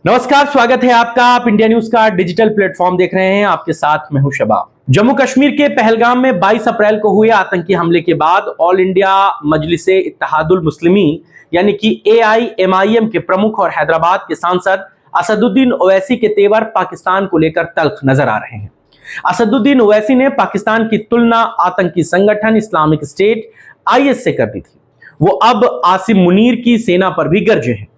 नमस्कार, स्वागत है आपका। आप इंडिया न्यूज का डिजिटल प्लेटफॉर्म देख रहे हैं। आपके साथ मैं हूं शबा। जम्मू कश्मीर के पहलगाम में 22 अप्रैल को हुए आतंकी हमले के बाद ऑल इंडिया मजलिसे इत्तेहादुल मुस्लिमीन यानी कि AIMIM के प्रमुख और हैदराबाद के सांसद असदुद्दीन ओवैसी के तेवर पाकिस्तान को लेकर तल्ख नजर आ रहे हैं। असदुद्दीन ओवैसी ने पाकिस्तान की तुलना आतंकी संगठन इस्लामिक स्टेट IS से कर दी थी। वो अब आसिम मुनीर की सेना पर भी गरजे हैं।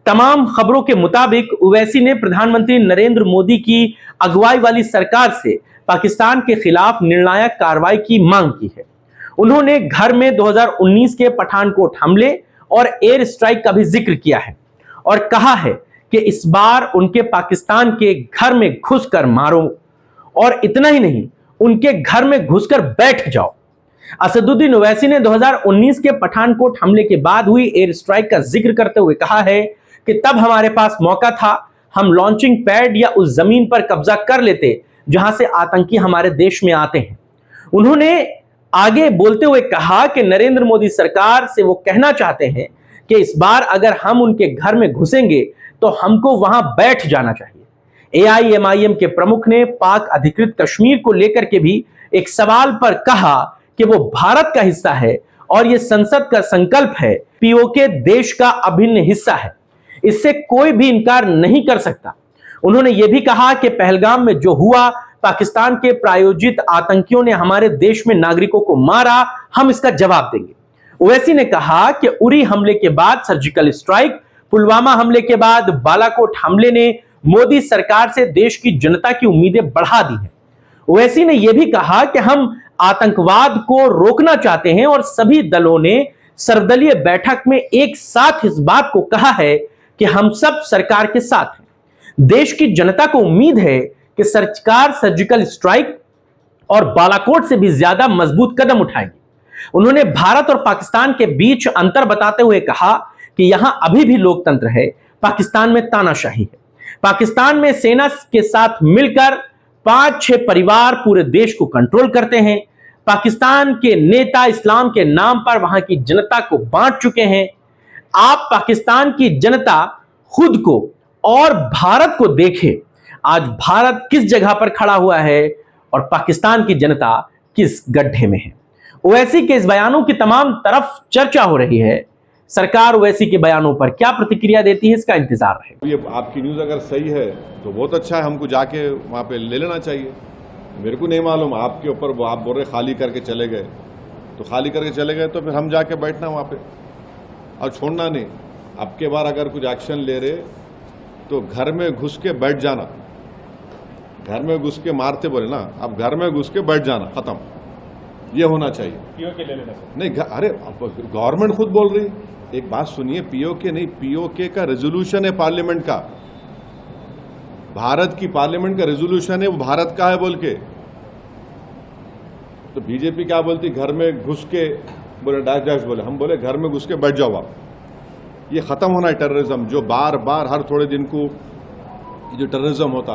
तमाम खबरों के मुताबिक ओवैसी ने प्रधानमंत्री नरेंद्र मोदी की अगुवाई वाली सरकार से पाकिस्तान के खिलाफ निर्णायक कार्रवाई की मांग की है। उन्होंने घर में 2019 के पठानकोट हमले और एयर स्ट्राइक का भी जिक्र किया है और कहा है कि इस बार उनके पाकिस्तान के घर में घुसकर मारो और इतना ही नहीं, उनके घर में घुसकर बैठ जाओ। असदुद्दीन ओवैसी ने 2019 के पठानकोट हमले के बाद हुई एयर स्ट्राइक का जिक्र करते हुए कहा है कि तब हमारे पास मौका था, हम लॉन्चिंग पैड या उस जमीन पर कब्जा कर लेते जहां से आतंकी हमारे देश में आते हैं। उन्होंने आगे बोलते हुए कहा कि नरेंद्र मोदी सरकार से वो कहना चाहते हैं कि इस बार अगर हम उनके घर में घुसेंगे तो हमको वहां बैठ जाना चाहिए। AIMIM के प्रमुख ने पाक अधिकृत कश्मीर को लेकर के भी एक सवाल पर कहा कि वो भारत का हिस्सा है और ये संसद का संकल्प है। POK देश का अभिन्न हिस्सा है, इससे कोई भी इनकार नहीं कर सकता। उन्होंने यह भी कहा कि पहलगाम में जो हुआ, पाकिस्तान के प्रायोजित आतंकियों ने हमारे देश में नागरिकों को मारा, हम इसका जवाब देंगे। ओवैसी ने कहा कि उरी हमले के बाद सर्जिकल स्ट्राइक, पुलवामा हमले के बाद बालाकोट हमले ने मोदी सरकार से देश की जनता की उम्मीदें बढ़ा दी है। ओवैसी ने यह भी कहा कि हम आतंकवाद को रोकना चाहते हैं और सभी दलों ने सर्वदलीय बैठक में एक साथ इस बात को कहा है कि हम सब सरकार के साथ हैं। देश की जनता को उम्मीद है कि सरकार सर्जिकल स्ट्राइक और बालाकोट से भी ज्यादा मजबूत कदम उठाएगी। उन्होंने भारत और पाकिस्तान के बीच अंतर बताते हुए कहा कि यहां अभी भी लोकतंत्र है, पाकिस्तान में तानाशाही है। पाकिस्तान में सेना के साथ मिलकर 5-6 परिवार पूरे देश को कंट्रोल करते हैं। पाकिस्तान के नेता इस्लाम के नाम पर वहां की जनता को बांट चुके हैं। आप पाकिस्तान की जनता खुद को और भारत को देखें, आज भारत किस जगह पर खड़ा हुआ है और पाकिस्तान की जनता किस गड्ढे में है। ओवैसी के इस बयानों की तमाम तरफ चर्चा हो रही है। सरकार ओवैसी के बयानों पर क्या प्रतिक्रिया देती है, इसका इंतजार है। ये आपकी न्यूज़ अगर सही है तो बहुत अच्छा है, हमको जाके वहाँ पे ले लेना चाहिए। मेरे को नहीं मालूम, आपके ऊपर आप बोल रहे खाली करके चले गए, तो खाली करके चले गए तो फिर हम जाके बैठना वहाँ पे और छोड़ना नहीं। अब के बार अगर कुछ एक्शन ले रहे तो घर में घुस के बैठ जाना, घर में घुस के मारते बोले ना, अब घर में घुस के बैठ जाना, खत्म, ये होना चाहिए। POK ले लेना नहीं, अरे गवर्नमेंट खुद बोल रही, एक बात सुनिए, POK नहीं, POK का रेजोल्यूशन है पार्लियामेंट का, भारत की पार्लियामेंट का रेजोल्यूशन है, वो भारत का है बोल के। तो बीजेपी क्या बोलती, घर में घुस के बोले डैश बोले, हम बोले घर में घुस के बैठ जाओ आप। ये खत्म होना है टेररिज्म, जो बार बार हर थोड़े दिन को जो टेररिज्म होता।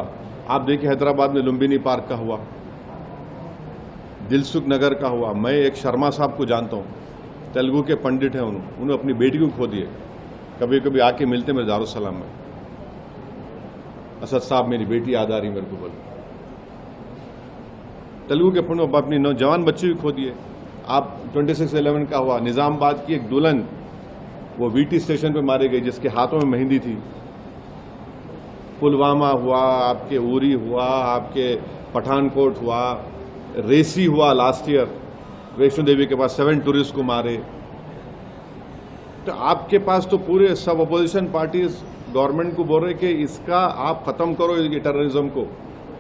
आप देखिए हैदराबाद में लुम्बिनी पार्क का हुआ, दिलसुख नगर का हुआ। मैं एक शर्मा साहब को जानता हूँ, तेलुगु के पंडित हैं, उन्होंने अपनी बेटी को खो दिए। कभी कभी आके मिलते मेरे दारुसलाम में, असद साहब मेरी बेटी याद आ रही मेरे को बोले। तेलुगु के पंडित अपनी नौजवान बच्चे भी खो दिए। आप 26/11 का हुआ, निजामाबाद की एक दुल्हन वो VT स्टेशन पे मारी गई जिसके हाथों में मेहंदी थी। पुलवामा हुआ, आपके उरी हुआ, आपके पठानकोट हुआ, रेसी हुआ लास्ट ईयर, वैष्णो देवी के पास 7 टूरिस्ट को मारे। तो आपके पास तो पूरे सब अपोजिशन पार्टीज गवर्नमेंट को बोल रहे कि इसका आप खत्म करो ये टेररिज्म को।